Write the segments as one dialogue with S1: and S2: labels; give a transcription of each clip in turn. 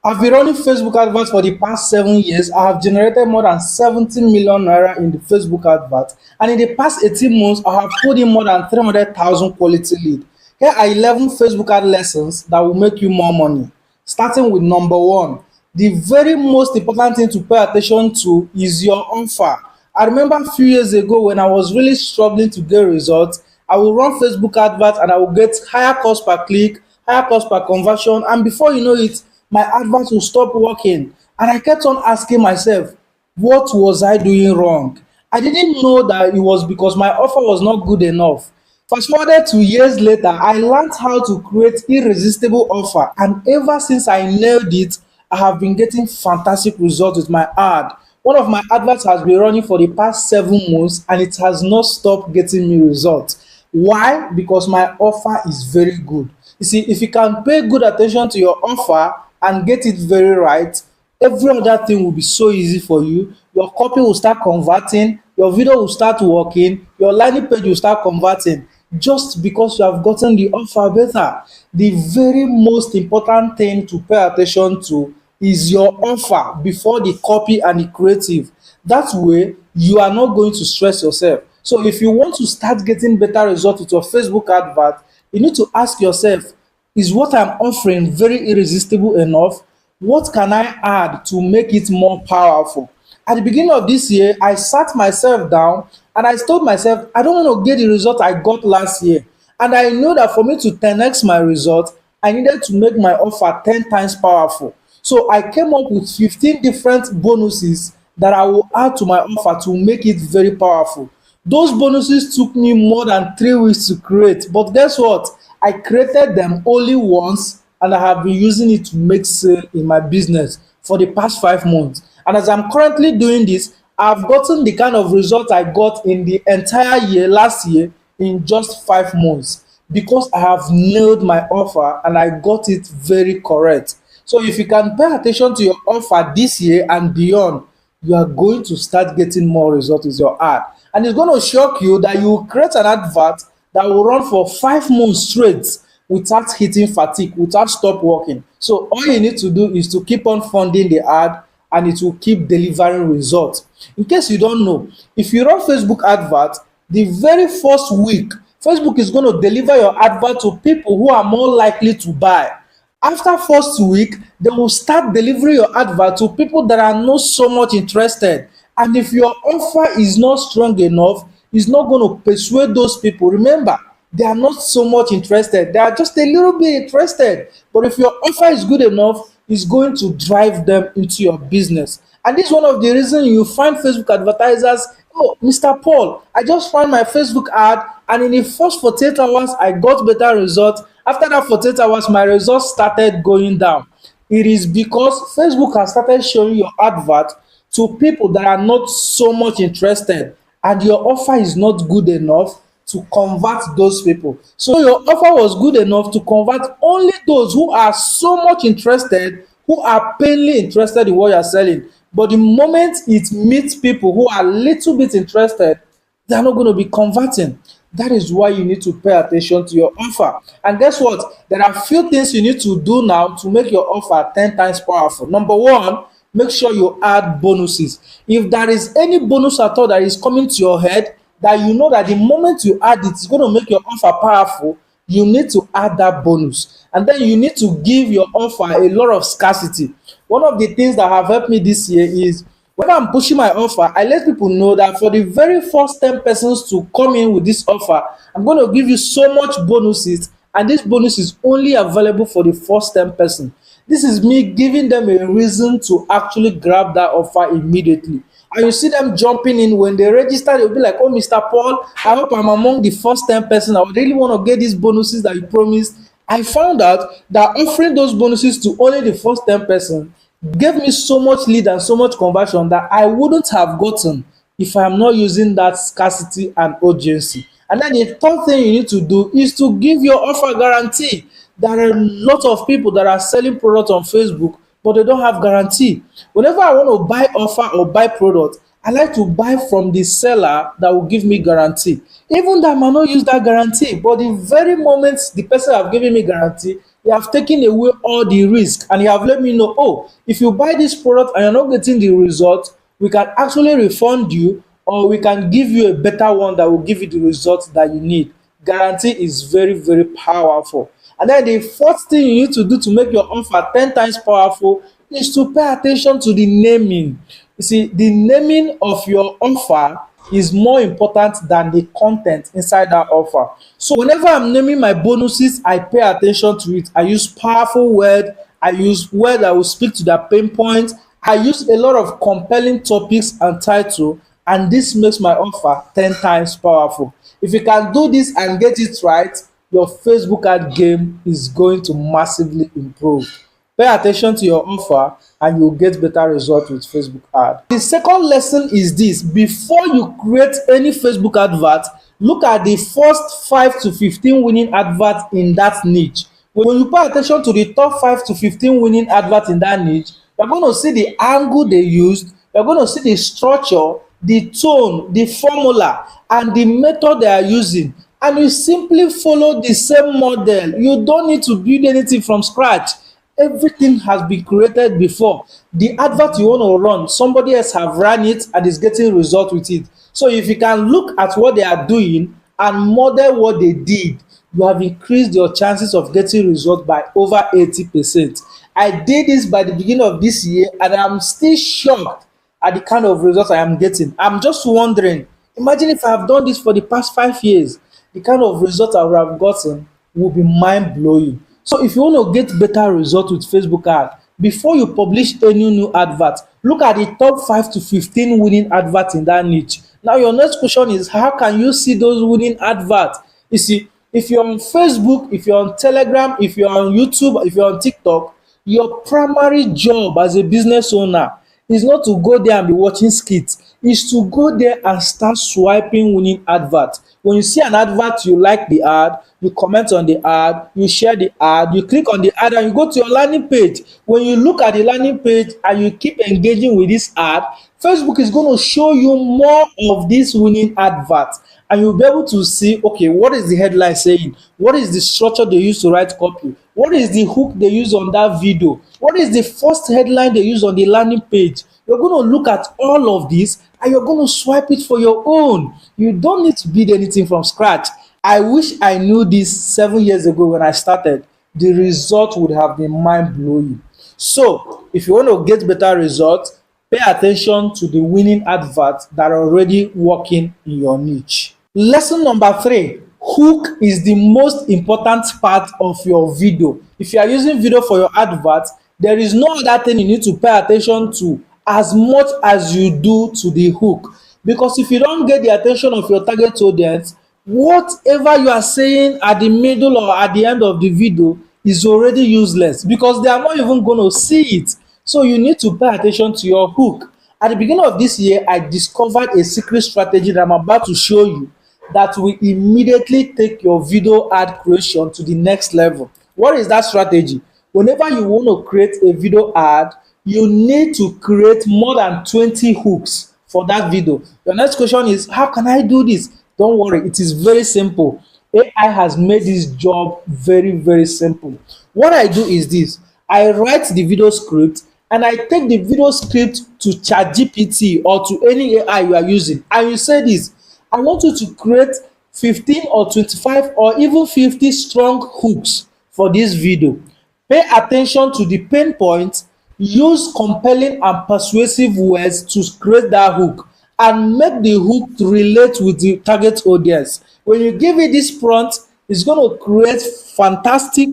S1: I've been running Facebook adverts for the past 7 years. I have generated more than 70 million naira in the Facebook advert. And in the past 18 months, I have put in more than 300,000 quality lead. Here are 11 Facebook ad lessons that will make you more money. Starting with number one, the very most important thing to pay attention to is your offer. I remember a few years ago when I was really struggling to get results, I will run Facebook adverts and I will get higher cost per click, higher cost per conversion, and before you know it, my advert will stop working. And I kept on asking myself, what was I doing wrong? I didn't know that it was because my offer was not good enough. Fast forwarded 2 years later, I learned how to create irresistible offer, and ever since I nailed it, I have been getting fantastic results with my ad. One of my adverts has been running for the past 7 months and it has not stopped getting me results. Why? Because my offer is very good. You see, if you can pay good attention to your offer and get it very right, every other thing will be so easy for you. Your copy will start converting, your video will start working, your landing page will start converting just because you have gotten the offer better. The very most important thing to pay attention to is your offer before the copy and the creative. That way, you are not going to stress yourself. So, if you want to start getting better results with your Facebook advert, you need to ask yourself, is what I'm offering very irresistible enough? What can I add to make it more powerful? At the beginning of this year, I sat myself down and I told myself, I don't want to get the result I got last year. And I know that for me to 10x my result, I needed to make my offer 10 times powerful. So I came up with 15 different bonuses that I will add to my offer to make it very powerful. Those bonuses took me more than 3 weeks to create, but guess what? I created them only once and I have been using it to make sale in my business for the past 5 months. And as I'm currently doing this, I've gotten the kind of result I got in the entire year last year in just 5 months because I have nailed my offer and I got it very correct. So if you can pay attention to your offer this year and beyond, you are going to start getting more results with your ad. And it's going to shock you that you will create an advert that will run for 5 months straight without hitting fatigue, without stop working. So all you need to do is to keep on funding the ad and it will keep delivering results. In case you don't know, if you run Facebook advert, the very first week, Facebook is going to deliver your advert to people who are more likely to buy. After first week, they will start delivering your advert to people that are not so much interested. And if your offer is not strong enough, it's not going to persuade those people. Remember, they are not so much interested. They are just a little bit interested. But if your offer is good enough, it's going to drive them into your business. And this is one of the reasons you find Facebook advertisers, oh, Mr. Paul, I just found my Facebook ad and in the first 48 hours, I got better results. After that 48 hours, my results started going down. It is because Facebook has started showing your advert to people that are not so much interested and your offer is not good enough to convert those people. So your offer was good enough to convert only those who are so much interested, who are painfully interested in what you're selling. But the moment it meets people who are a little bit interested, they're not going to be converting. That is why you need to pay attention to your offer. And guess what? There are few things you need to do now to make your offer 10 times powerful. Number one, make sure you add bonuses. If there is any bonus at all that is coming to your head, that you know that the moment you add it, it's going to make your offer powerful, you need to add that bonus. And then you need to give your offer a lot of scarcity. One of the things that have helped me this year is when I'm pushing my offer, I let people know that for the very first 10 persons to come in with this offer, I'm going to give you so much bonuses, and this bonus is only available for the first 10 persons. This is me giving them a reason to actually grab that offer immediately. And you see them jumping in when they register, they'll be like, oh, Mr. Paul, I hope I'm among the first 10 persons. I would really want to get these bonuses that you promised. I found out that offering those bonuses to only the first 10 persons gave me so much lead and so much conversion that I wouldn't have gotten if I'm not using that scarcity and urgency. And then the third thing you need to do is to give your offer guarantee. There are a lot of people that are selling products on Facebook, but they don't have guarantee. Whenever I want to buy offer or buy product, I like to buy from the seller that will give me guarantee. Even though I might not use that guarantee, but the very moment the person have given me guarantee, You have taken away all the risk and you have let me know, oh, if you buy this product and you're not getting the result, we can actually refund you or we can give you a better one that will give you the results that you need. Guarantee is very, very powerful. And then the fourth thing you need to do to make your offer 10 times powerful is to pay attention to the naming. You see, the naming of your offer is more important than the content inside that offer. So whenever I'm naming my bonuses, I pay attention to it. I use powerful word. I use word that will speak to their pain point. I use a lot of compelling topics and title, and this makes my offer 10 times powerful. If you can do this and get it right, your Facebook ad game is going to massively improve. Pay attention to your offer and you'll get better results with Facebook ad. The second lesson is this: before you create any Facebook advert, look at the first 5 to 15 winning adverts in that niche. When you pay attention to the top 5 to 15 winning adverts in that niche, you're going to see the angle they used, you're going to see the structure, the tone, the formula, and the method they are using. And you simply follow the same model. You don't need to build anything from scratch. Everything has been created before. The advert you want to run, somebody else have run it and is getting result with it. So if you can look at what they are doing and model what they did, you have increased your chances of getting result by over 80%. I did this by the beginning of this year and I'm still shocked at the kind of results I am getting. I'm just wondering, imagine if I have done this for the past 5 years, the kind of results I would have gotten will be mind blowing. So if you want to get better results with Facebook ad, before you publish any new advert, look at the top 5 to 15 winning adverts in that niche. Now your next question is, how can you see those winning adverts? You see, if you're on Facebook, if you're on Telegram, if you're on YouTube, if you're on TikTok, your primary job as a business owner is not to go there and be watching skits, is to go there and start swiping winning adverts. When you see an advert, you like the ad, you comment on the ad, you share the ad, you click on the ad and you go to your landing page. When you look at the landing page and you keep engaging with this ad, Facebook is going to show you more of these winning adverts and you'll be able to see, okay, what is the headline saying? What is the structure they use to write copy? What is the hook they use on that video? What is the first headline they use on the landing page? You're going to look at all of this and you're going to swipe it for your own. You don't need to build anything from scratch. I wish I knew this 7 years ago when I started. The result would have been mind-blowing. So, if you want to get better results, pay attention to the winning adverts that are already working in your niche. Lesson number 3. Hook is the most important part of your video. If you are using video for your advert, there is no other thing you need to pay attention to as much as you do to the hook. Because if you don't get the attention of your target audience, whatever you are saying at the middle or at the end of the video is already useless because they are not even going to see it. So you need to pay attention to your hook. At the beginning of this year, I discovered a secret strategy that I'm about to show you that will immediately take your video ad creation to the next level. What is that strategy? Whenever you want to create a video ad, you need to create more than 20 hooks for that video. Your next question is, how can I do this? Don't worry, it is very simple. AI has made this job very, very simple. What I do is this: I write the video script and I take the video script to ChatGPT or to any AI you are using. And you say this: I want you to create 15 or 25 or even 50 strong hooks for this video. Pay attention to the pain points, use compelling and persuasive words to create that hook, and make the hook to relate with the target audience. When you give it this prompt, it's going to create fantastic,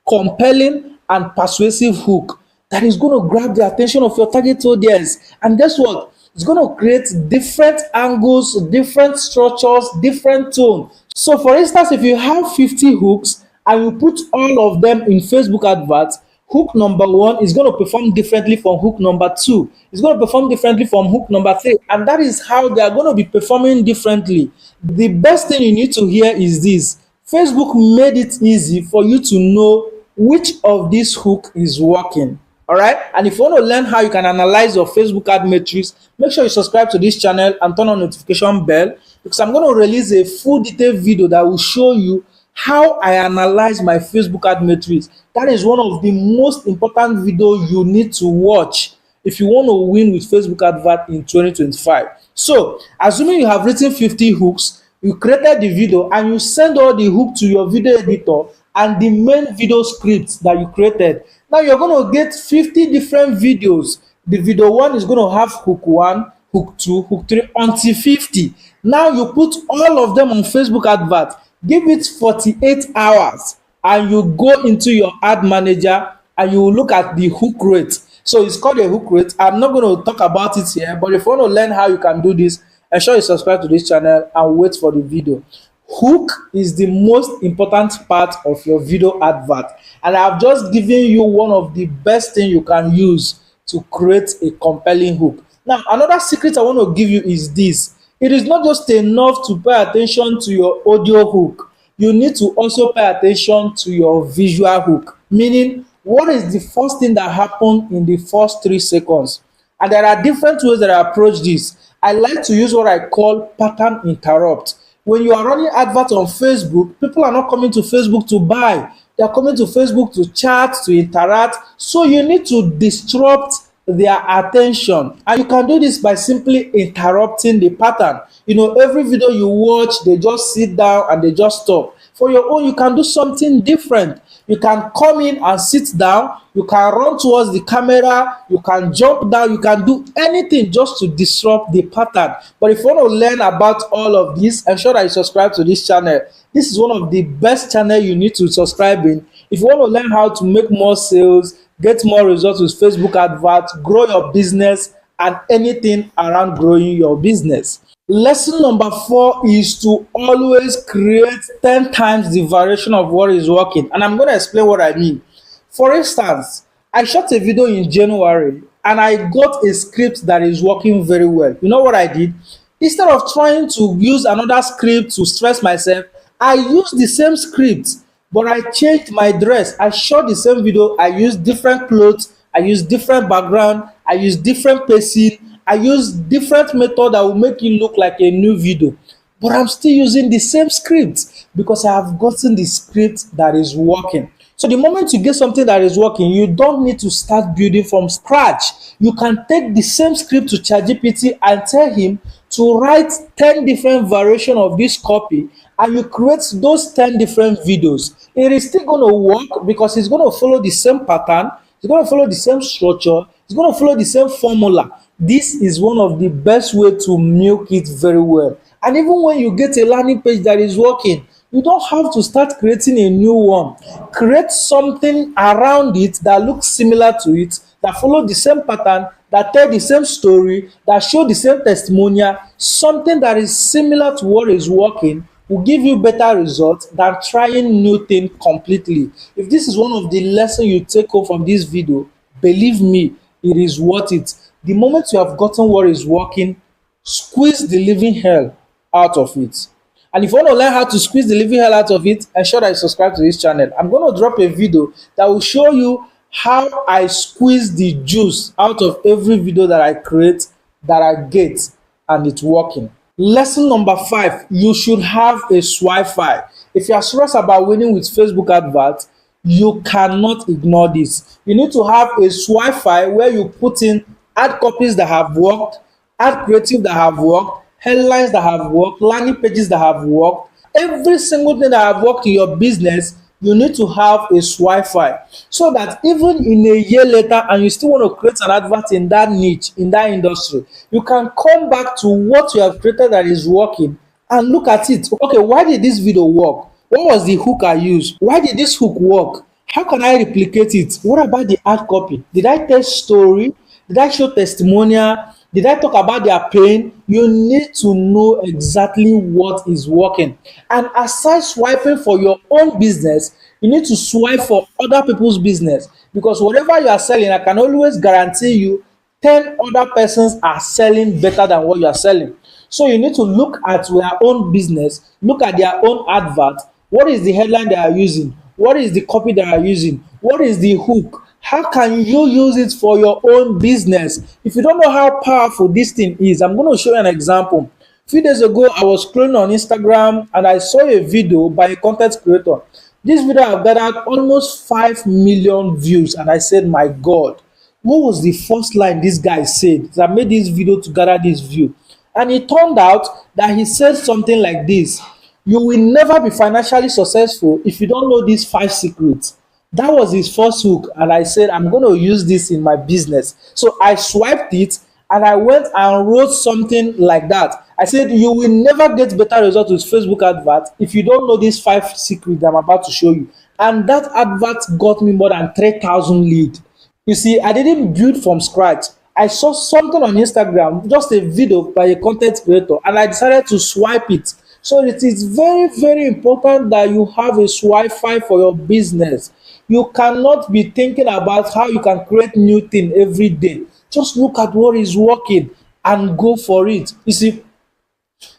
S1: compelling, and persuasive hook that is going to grab the attention of your target audience. And guess what? It's going to create different angles, different structures, different tone. So for instance, if you have 50 hooks and you put all of them in Facebook adverts, hook number 1 is going to perform differently from hook number 2. It's going to perform differently from hook number 3. And that is how they are going to be performing differently. The best thing you need to hear is this: Facebook made it easy for you to know which of these hook is working. All right. And if you want to learn how you can analyze your Facebook ad metrics, make sure you subscribe to this channel and turn on notification bell, because I'm going to release a full detailed video that will show you how I analyze my Facebook ad matrix. That is one of the most important video you need to watch if you want to win with Facebook advert in 2025. So, assuming you have written 50 hooks, you created the video and you send all the hook to your video editor and the main video scripts that you created. Now you're going to get 50 different videos. The video one is going to have hook one, hook two, hook three, until 50. Now you put all of them on Facebook advert. Give it 48 hours and you go into your ad manager and you look at the hook rate. So it's called a hook rate. I'm not going to talk about it here, but if you want to learn how you can do this, ensure you subscribe to this channel and wait for the video. Hook is the most important part of your video advert, and I've just given you one of the best things you can use to create a compelling hook. Now, another secret I want to give you is this: it is not just enough to pay attention to your audio hook, you need to also pay attention to your visual hook, meaning what is the first thing that happened in the first 3 seconds. And there are different ways that I approach this. I like to use what I call pattern interrupt. When you are running adverts on Facebook, people are not coming to Facebook to buy. They are coming to Facebook to chat, to interact. So you need to disrupt their attention. And you can do this by simply interrupting the pattern. You know, every video you watch, they just sit down and they just stop. For your own, you can do something different. You can come in and sit down, you can run towards the camera, you can jump down, you can do anything just to disrupt the pattern. But if you want to learn about all of this, ensure that you subscribe to this channel. This is one of the best channels you need to subscribe in. If you want to learn how to make more sales, get more results with Facebook adverts, grow your business, and anything around growing your business. Lesson number 4 is to always create 10 times the variation of what is working. And I'm going to explain what I mean. For instance, I shot a video in January and I got a script that is working very well. You know what I did? Instead of trying to use another script to stress myself, I used the same script, but I changed my dress. I shot the same video. I used different clothes. I used different background. I used different pacing. I use different method that will make it look like a new video, but I'm still using the same script because I have gotten the script that is working. So the moment you get something that is working, you don't need to start building from scratch. You can take the same script to ChatGPT and tell him to write 10 different variations of this copy, and you create those 10 different videos. It is still going to work because it's going to follow the same pattern, it's going to follow the same structure, it's going to follow the same formula. This is one of the best way to milk it very well. And even when you get a landing page that is working, you don't have to start creating a new one. Create something around it that looks similar to it, that follow the same pattern, that tell the same story, that show the same testimonial. Something that is similar to what is working will give you better results than trying new thing completely. If this is one of the lessons you take home from this video, believe me, it is worth it. The moment you have gotten what is working, squeeze the living hell out of it. And if you want to learn how to squeeze the living hell out of it, ensure that you subscribe to this channel. I'm going to drop a video that will show you how I squeeze the juice out of every video that I create, that I get, and it's working. Lesson number 5, you should have a swipe file. If you are serious about winning with Facebook adverts, you cannot ignore this. You need to have a swipe file where you put in ad copies that have worked, ad creative that have worked, headlines that have worked, landing pages that have worked. Every single thing that have worked in your business, you need to have a swipe file, so that even in a year later and you still want to create an advert in that niche, in that industry, you can come back to what you have created that is working and look at it. Okay, why did this video work? What was the hook I used? Why did this hook work? How can I replicate it? What about the ad copy? Did I tell story? Did I show testimonial? Did I talk about their pain? You need to know exactly what is working. And aside swiping for your own business, you need to swipe for other people's business, because whatever you are selling, I can always guarantee you 10 other persons are selling better than what you are selling. So you need to look at their own business, look at their own advert. What is the headline they are using? What is the copy they are using? What is the hook? How can you use it for your own business? If you don't know how powerful this thing is, I'm going to show you an example. Few days ago, I was scrolling on Instagram and I saw a video by a content creator. This video have gathered almost 5 million views, and I said, my God, what was the first line this guy said that made this video to gather this view? And it turned out that he said something like this: you will never be financially successful if you don't know these 5 secrets. That was his first hook, and I said, I'm going to use this in my business. So I swiped it and I went and wrote something like that. I said, you will never get better results with Facebook advert if you don't know these 5 secrets I'm about to show you. And that advert got me more than 3,000 lead. You see, I didn't build from scratch. I saw something on Instagram, just a video by a content creator, and I decided to swipe it. So it is very, very important that you have a swipe file for your business. You cannot be thinking about how you can create new thing every day. Just look at what is working and go for it. You see,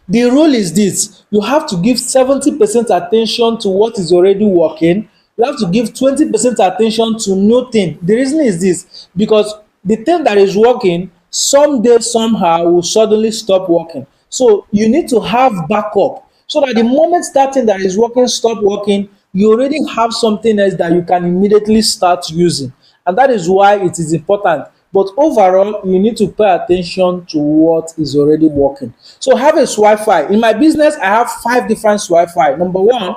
S1: the rule is this: you have to give 70% attention to what is already working. You have to give 20% attention to new thing. The reason is this: because the thing that is working someday somehow will suddenly stop working. So you need to have backup, so that the moment that thing that is working stop working, you already have something else that you can immediately start using. And that is why it is important. But overall, you need to pay attention to what is already working. So have a swipe file. In my business, I have 5 different swipe file. Number one,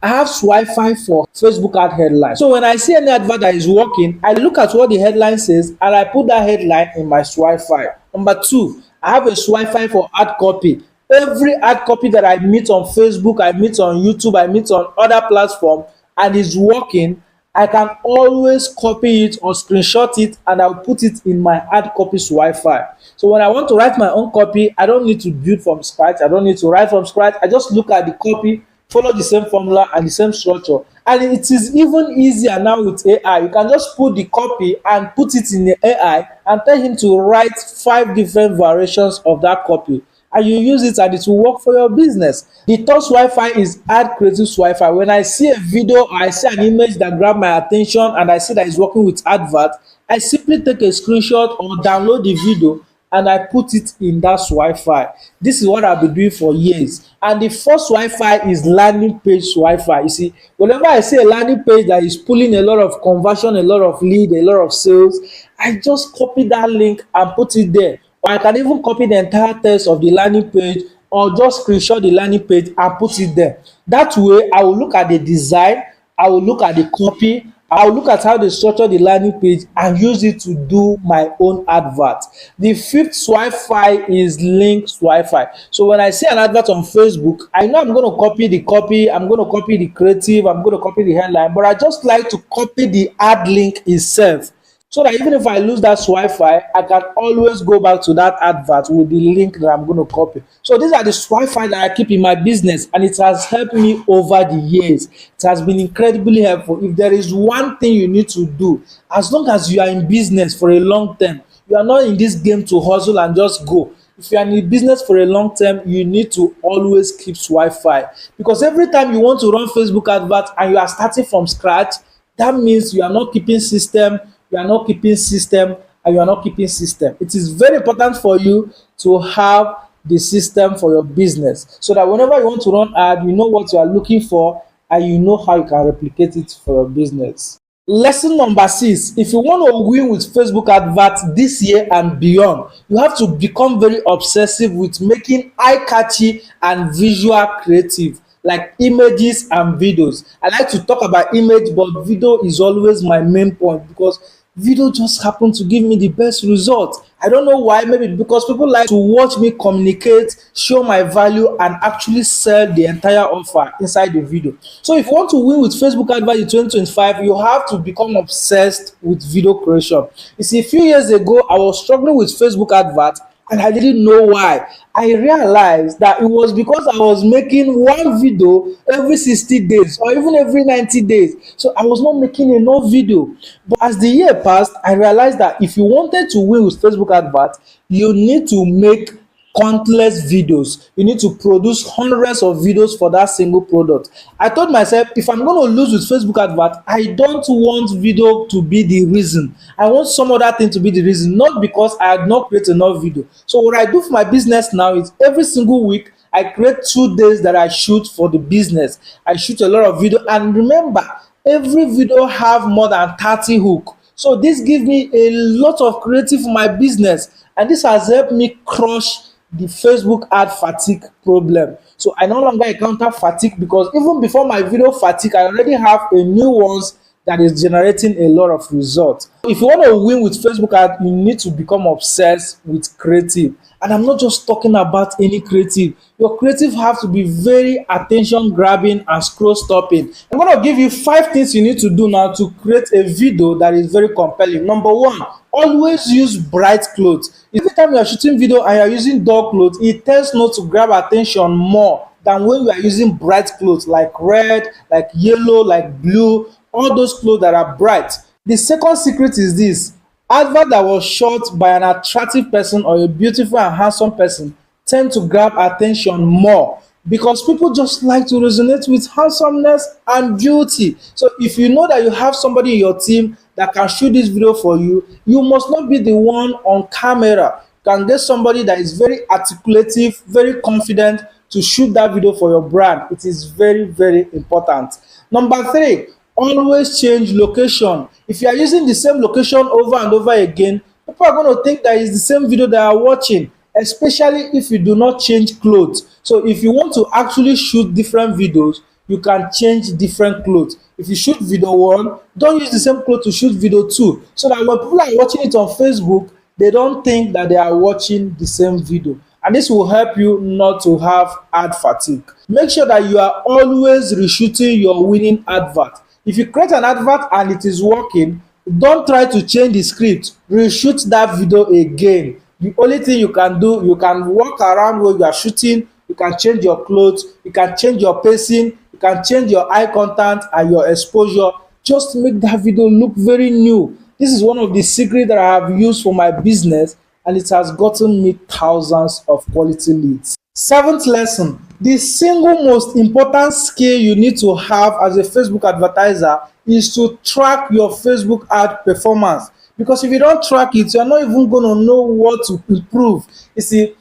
S1: I have swipe file for Facebook ad headline. So when I see any advert that is working, I look at what the headline says and I put that headline in my swipe file. Number two, I have a swipe file for ad copy. Every ad copy that I meet on Facebook, I meet on YouTube, I meet on other platforms, and is working, I can always copy it or screenshot it and I'll put it in my ad copy swipe file. So when I want to write my own copy, I don't need to build from scratch. I don't need to write from scratch. I just look at the copy, follow the same formula and the same structure. And it is even easier now with AI. You can just put the copy and put it in the AI and tell him to write 5 different variations of that copy, and you use it and it will work for your business. The third Wi-Fi is add creative Wi-Fi. When I see a video or I see an image that grab my attention and I see that it's working with advert, I simply take a screenshot or download the video and I put it in that Wi-Fi. This is what I've been doing for years. And the first Wi-Fi is landing page Wi-Fi. You see, whenever I see a landing page that is pulling a lot of conversion, a lot of lead, a lot of sales, I just copy that link and put it there. Or I can even copy the entire text of the landing page or just screenshot the landing page and put it there. That way, I will look at the design, I will look at the copy, I will look at how they structure the landing page and use it to do my own advert. The fifth swipe file is link swipe file. So when I see an advert on Facebook, I know I'm going to copy the copy, I'm going to copy the creative, I'm going to copy the headline, but I just like to copy the ad link itself, so that even if I lose that swipe file, I can always go back to that advert with the link that I'm going to copy. So these are the swipe files that I keep in my business, and it has helped me over the years. It has been incredibly helpful. If there is one thing you need to do, as long as you are in business for a long term, you are not in this game to hustle and just go. If you are in business for a long term, you need to always keep swipe file, because every time you want to run Facebook advert and you are starting from scratch, that means you are not keeping system, you are not keeping system, and you are not keeping system. It is very important for you to have the system for your business, so that whenever you want to run ad, you know what you are looking for and you know how you can replicate it for your business. Lesson number 6: if you want to win with Facebook adverts this year and beyond, you have to become very obsessive with making eye-catchy and visual creative, like images and videos. I like to talk about image, but video is always my main point, because video just happen to give me the best result. I don't know why. Maybe because people like to watch me communicate, show my value, and actually sell the entire offer inside the video. So if you want to win with Facebook advert in 2025, you have to become obsessed with video creation. You see, a few years ago, I was struggling with Facebook advert and I didn't know why. I realized that it was because I was making one video every 60 days or even every 90 days. So I was not making enough video. But as the year passed, I realized that if you wanted to win with Facebook advert, you need to make countless videos. You need to produce hundreds of videos for that single product. I told myself, if I'm going to lose with Facebook advert, I don't want video to be the reason. I want some other thing to be the reason, not because I had not created enough video. So what I do for my business now is every single week I create 2 days that I shoot for the business. I shoot a lot of video, and remember, every video have more than 30 hook. So this gives me a lot of creative for my business, and this has helped me crush the Facebook ad fatigue problem. So I no longer encounter fatigue, because even before my video fatigue, I already have a new ones that is generating a lot of results. If you want to win with Facebook ad, you need to become obsessed with creative. And I'm not just talking about any creative. Your creative have to be very attention grabbing and scroll stopping. I'm going to give you 5 things you need to do now to create a video that is very compelling. Number 1, always use bright clothes. Every time you are shooting video and you are using dark clothes, it tends not to grab attention more than when you are using bright clothes like red, like yellow, like blue, all those clothes that are bright. The second secret is this: advert that was shot by an attractive person or a beautiful and handsome person tend to grab attention more, because people just like to resonate with handsomeness and beauty. So if you know that you have somebody in your team that can shoot this video for you, you must not be the one on camera. You can get somebody that is very articulative, very confident to shoot that video for your brand. It is very, very important. Number 3, always change location. If you are using the same location over and over again, people are going to think that it's the same video they are watching, especially if you do not change clothes. So if you want to actually shoot different videos, you can change different clothes. If you shoot video 1, don't use the same clothes to shoot video 2, so that when people are watching it on Facebook, they don't think that they are watching the same video. And this will help you not to have ad fatigue. Make sure that you are always reshooting your winning advert. If you create an advert and it is working, don't try to change the script. Reshoot that video again. The only thing you can do, you can walk around where you are shooting, you can change your clothes, you can change your pacing, you can change your eye contact and your exposure. Just make that video look very new. This is one of the secrets that I have used for my business, and it has gotten me thousands of quality leads. 7th lesson: the single most important skill you need to have as a Facebook advertiser is to track your Facebook ad performance. Because if you don't track it, you're not even going to know what to improve. You see,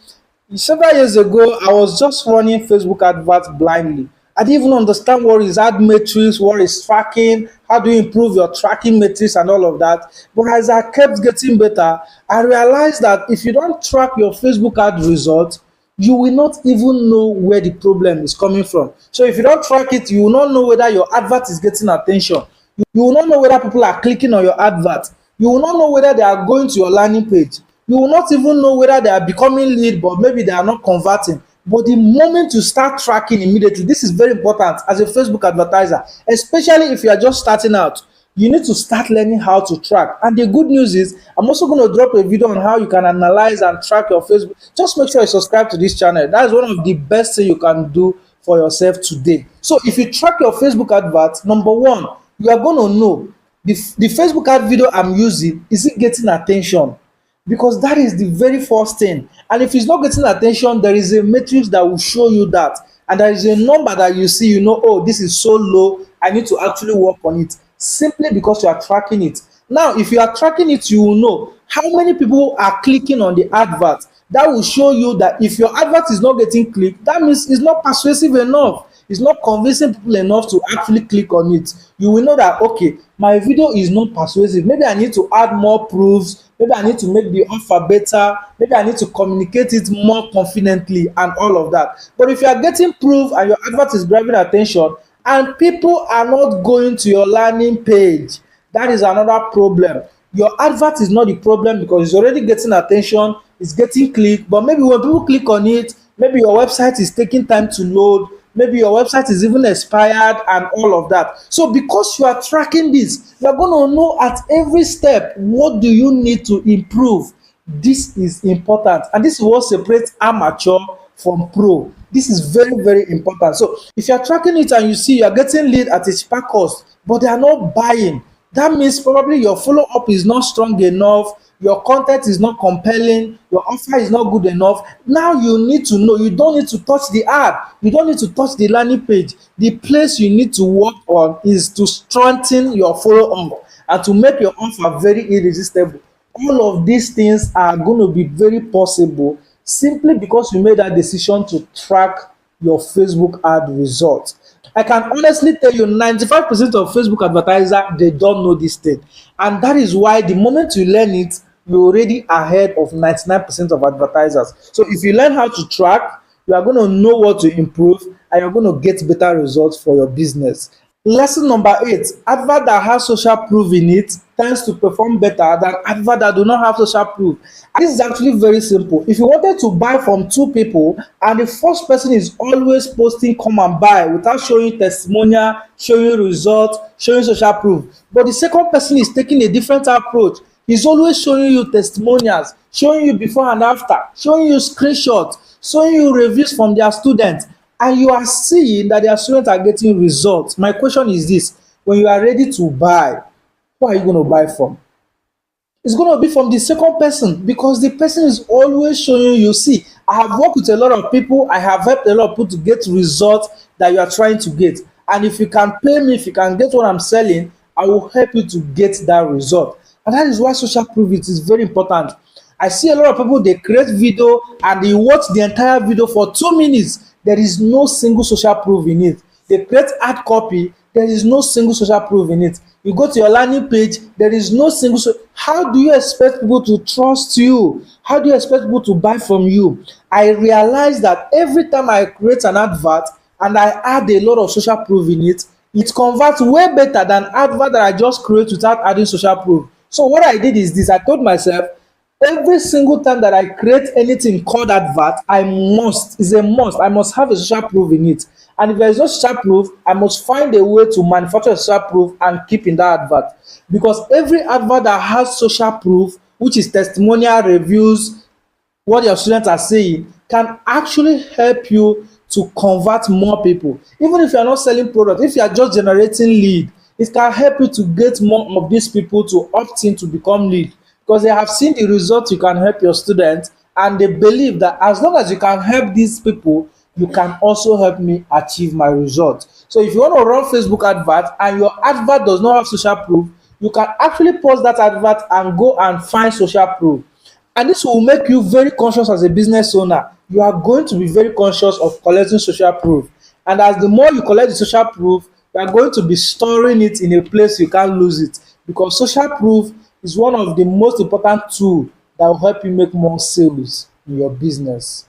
S1: several years ago, I was just running Facebook adverts blindly. I didn't even understand what is ad metrics, what is tracking, how do you improve your tracking metrics and all of that. But as I kept getting better, I realized that if you don't track your Facebook ad results, you will not even know where the problem is coming from. So if you don't track it, you will not know whether your advert is getting attention. You will not know whether people are clicking on your advert. You will not know whether they are going to your landing page. You will not even know whether they are becoming lead, but maybe they are not converting. But the moment you start tracking immediately, this is very important as a Facebook advertiser, especially if you are just starting out. You need to start learning how to track. And the good news is, I'm also going to drop a video on how you can analyze and track your Facebook. Just make sure you subscribe to this channel. That is one of the best things you can do for yourself today. So if you track your Facebook adverts, number 1, you are going to know the Facebook ad video I'm using, is it getting attention? Because that is the very first thing. And if it's not getting attention, there is a matrix that will show you that. And there is a number that you see, you know, oh, this is so low, I need to actually work on it. Simply because you are tracking it. Now, if you are tracking it, you will know how many people are clicking on the advert. That will show you that if your advert is not getting clicked, that means it's not persuasive enough. It's not convincing people enough to actually click on it. You will know that, okay, my video is not persuasive. Maybe I need to add more proofs. Maybe I need to make the offer better. Maybe I need to communicate it more confidently and all of that. But if you are getting proof and your advert is grabbing attention and people are not going to your landing page, that is another problem. Your advert is not the problem, because it's already getting attention, it's getting clicked, but maybe when people click on it, maybe your website is taking time to load, maybe your website is even expired and all of that. So because you are tracking this, you are going to know at every step, what do you need to improve. This is important, and this is what separates amateur from pro. This is very, very important. So if you are tracking it and you see you are getting lead at a cheaper cost, but they are not buying, that means probably your follow-up is not strong enough, your content is not compelling, your offer is not good enough. Now you need to know, you don't need to touch the ad, you don't need to touch the landing page. The place you need to work on is to strengthen your follow up and to make your offer very irresistible. All of these things are going to be very possible simply because you made that decision to track your Facebook ad results. I can honestly tell you 95% of Facebook advertisers, they don't know this thing. And that is why the moment you learn it, you're already ahead of 99% of advertisers. So if you learn how to track, you are going to know what to improve and you're going to get better results for your business. Lesson number 8: advert that has social proof in it tends to perform better than advert that do not have social proof. And this is actually very simple. If you wanted to buy from two people and the first person is always posting come and buy without showing testimonial, showing results, showing social proof, but the second person is taking a different approach, he's always showing you testimonials, showing you before and after, showing you screenshots, showing you reviews from their students, and you are seeing that their students are getting results. My question is this: when you are ready to buy, who are you going to buy from? It's going to be from the second person because the person is always showing you. See, I have worked with a lot of people, I have helped a lot of people to get results that you are trying to get. And if you can pay me, if you can get what I'm selling, I will help you to get that result. And that is why social proof it is very important. I see a lot of people, they create video and they watch the entire video for 2 minutes. There is no single social proof in it. They create ad copy, there is no single social proof in it. You go to your landing page, there is no single. How do you expect people to trust you? How do you expect people to buy from you? I realize that every time I create an advert and I add a lot of social proof in it, it converts way better than advert that I just create without adding social proof. So what I did is this: I told myself, every single time that I create anything called advert, it's a must, I must have a social proof in it. And if there is no social proof, I must find a way to manufacture a social proof and keep in that advert. Because every advert that has social proof, which is testimonial reviews, what your students are saying, can actually help you to convert more people. Even if you are not selling product, if you are just generating lead, it can help you to get more of these people to opt in to become lead, because they have seen the results you can help your students and they believe that as long as you can help these people, you can also help me achieve my results. So if you want to run Facebook advert and your advert does not have social proof, you can actually pause that advert and go and find social proof. And this will make you very conscious as a business owner. You are going to be very conscious of collecting social proof. And as the more you collect the social proof, you are going to be storing it in a place you can't lose it, because social proof is one of the most important tools that will help you make more sales in your business.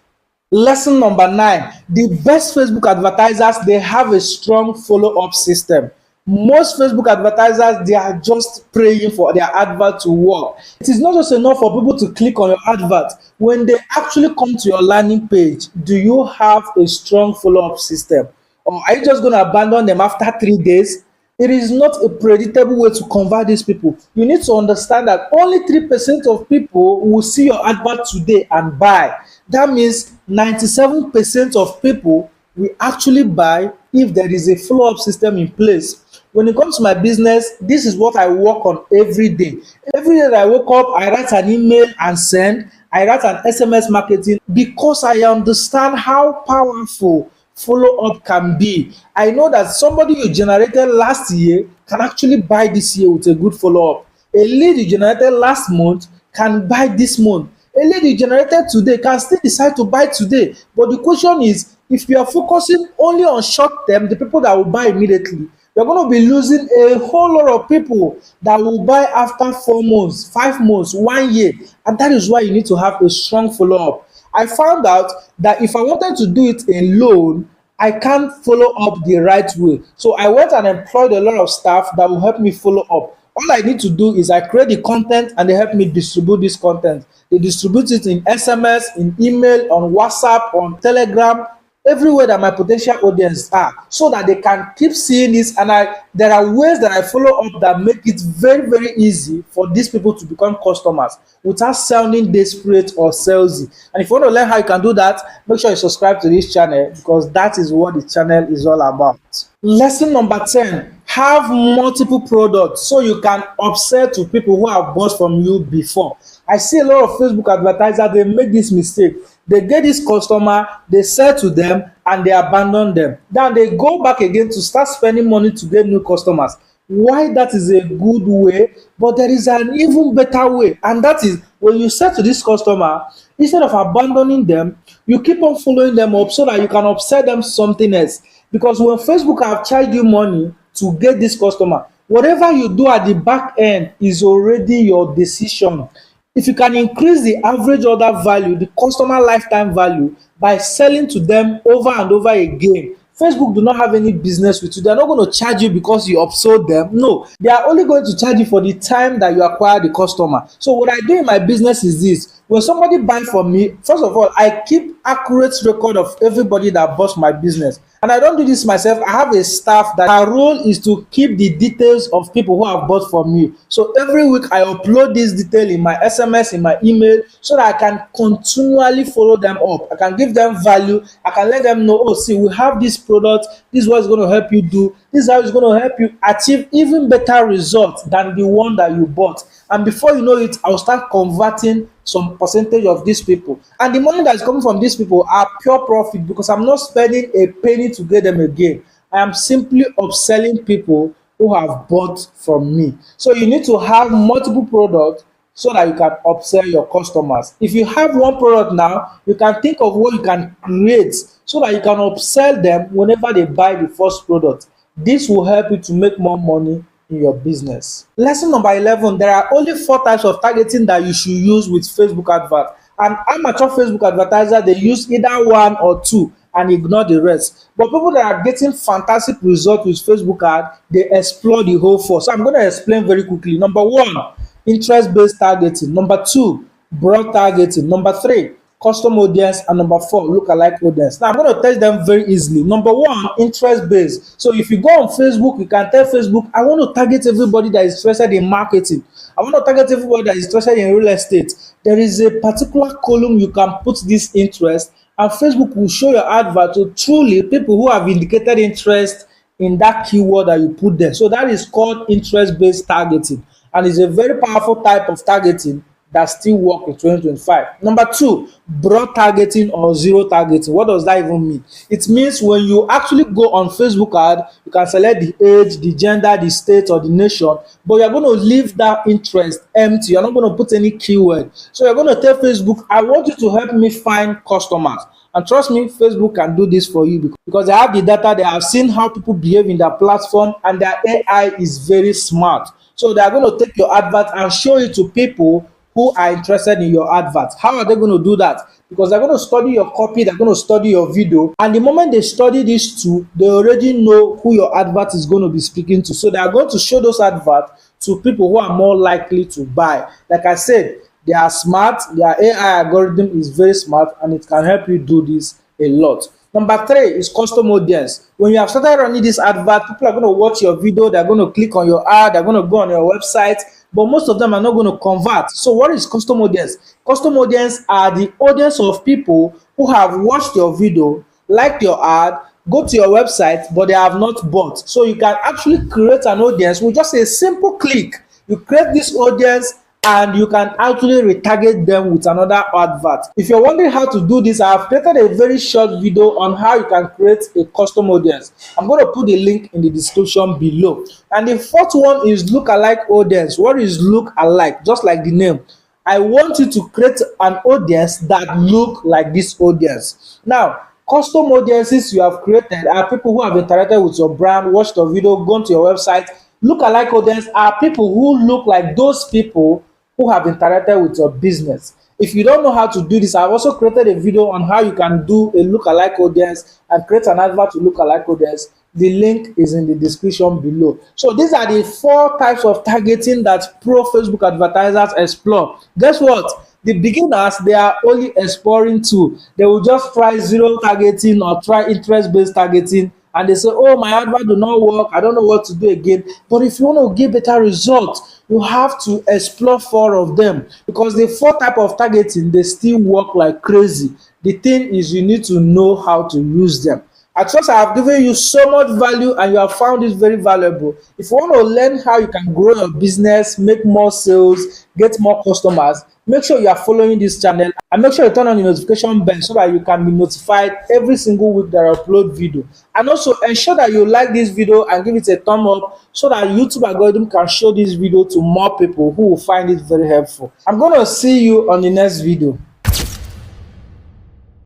S1: Lesson number 9: the best Facebook advertisers, they have a strong follow-up system. Most Facebook advertisers, they are just praying for their advert to work. It is not just enough for people to click on your advert. When they actually come to your landing page, do you have a strong follow-up system? Or are you just going to abandon them after 3 days? It is not a predictable way to convert these people. You need to understand that only 3% of people will see your advert today and buy. That means 97% of people will actually buy if there is a follow-up system in place. When it comes to my business, this is what I work on every day. Every day that I wake up, I write an email and send. I write an SMS marketing because I understand how powerful follow-up can be. I know that somebody you generated last year can actually buy this year with a good follow-up. A lead you generated last month can buy this month. A lead you generated today can still decide to buy today. But the question is, if you are focusing only on short term, the people that will buy immediately, you're going to be losing a whole lot of people that will buy after 4 months, 5 months, 1 year. And that is why you need to have a strong follow-up. I found out that if I wanted to do it alone, I can't follow up the right way. So I went and employed a lot of staff that will help me follow up. All I need to do is I create the content and they help me distribute this content. They distribute it in SMS, in email, on WhatsApp, on Telegram, everywhere that my potential audience are, so that they can keep seeing this. And there are ways that I follow up that make it very, very easy for these people to become customers without sounding desperate or salesy. And if you want to learn how you can do that, make sure you subscribe to this channel, because that is what the channel is all about. Lesson number 10: have multiple products so you can upsell to people who have bought from you before. I see a lot of Facebook advertisers, they make this mistake. They get this customer, they sell to them, and they abandon them. Then they go back again to start spending money to get new customers. Why that is a good way, but there is an even better way, and that is when you sell to this customer, instead of abandoning them, you keep on following them up so that you can upsell them something else. Because when Facebook have charged you money to get this customer, whatever you do at the back end is already your decision. If you can increase the average order value, the customer lifetime value, by selling to them over and over again, Facebook do not have any business with you. They are not going to charge you because you upsold them. No, they are only going to charge you for the time that you acquire the customer. So what I do in my business is this: when somebody buy from me, first of all, I keep accurate record of everybody that bought my business. And I don't do this myself. I have a staff that our role is to keep the details of people who have bought from me. So every week I upload this detail in my SMS, in my email, so that I can continually follow them up. I can give them value. I can let them know, oh, see, we have this product. This is what it's going to help you do. This is how it's going to help you achieve even better results than the one that you bought. And before you know it, I'll start converting some percentage of these people. And the money that is coming from these people are pure profit, because I'm not spending a penny to get them again. I am simply upselling people who have bought from me. So you need to have multiple products so that you can upsell your customers. If you have one product now, you can think of what you can create so that you can upsell them whenever they buy the first product. This will help you to make more money in your business. Lesson number 11, there are only 4 types of targeting that you should use with Facebook advert. An amateur Facebook advertiser, they use either one or two and ignore the rest. But people that are getting fantastic results with Facebook ad, they explore the whole 4. So I'm going to explain very quickly. Number 1, interest-based targeting. Number 2, broad targeting. Number 3, custom audience. And number 4, lookalike audience. Now I'm going to tell them very easily. Number 1, interest based. So if you go on Facebook, you can tell Facebook, I want to target everybody that is interested in marketing. I want to target everybody that is interested in real estate. There is a particular column you can put this interest, and Facebook will show your advert to truly people who have indicated interest in that keyword that you put there. So that is called interest based targeting, and it's a very powerful type of targeting that still work in 2025. Number 2, broad targeting or zero targeting. What does that even mean? It means when you actually go on Facebook ad, you can select the age, the gender, the state, or the nation, but you're going to leave that interest empty. You're not going to put any keyword. So you're going to tell Facebook, I want you to help me find customers. And trust me, Facebook can do this for you because they have the data. They have seen how people behave in their platform, and their AI is very smart. So they are going to take your advert and show it to people who are interested in your advert. How are they going to do that? Because they're going to study your copy, they're going to study your video, and the moment they study these two, they already know who your advert is going to be speaking to. So they are going to show those adverts to people who are more likely to buy. Like I said, they are smart, their AI algorithm is very smart, and it can help you do this a lot. Number 3 is custom audience. When you have started running this advert, people are going to watch your video, they're going to click on your ad, they're going to go on your website, but most of them are not going to convert. So what is custom audience? Custom audience are the audience of people who have watched your video, liked your ad, go to your website, but they have not bought. So you can actually create an audience with just a simple click. You create this audience and you can actually retarget them with another advert. If you're wondering how to do this, I have created a very short video on how you can create a custom audience. I'm going to put the link in the description below. And the 4th one is lookalike audience. What is lookalike? Just like the name. I want you to create an audience that look like this audience. Now, custom audiences you have created are people who have interacted with your brand, watched your video, gone to your website. Lookalike audience are people who look like those people who have interacted with your business. If you don't know how to do this, I've also created a video on how you can do a lookalike audience and create an advert to lookalike audience. The link is in the description below. So these are the 4 types of targeting that pro Facebook advertisers explore. Guess what? The beginners, they are only exploring 2. They will just try zero targeting or try interest-based targeting, and they say, oh, my advert do not work, I don't know what to do again. But if you want to get better results, you have to explore 4 of them, because the 4 type of targeting, they still work like crazy. The thing is, you need to know how to use them. I trust I have given you so much value and you have found it very valuable. If you want to learn how you can grow your business, make more sales, get more customers, make sure you are following this channel and make sure you turn on the notification bell so that you can be notified every single week that I upload video. And also ensure that you like this video and give it a thumb up so that YouTube algorithm can show this video to more people who will find it very helpful. I'm going to see you on the next video.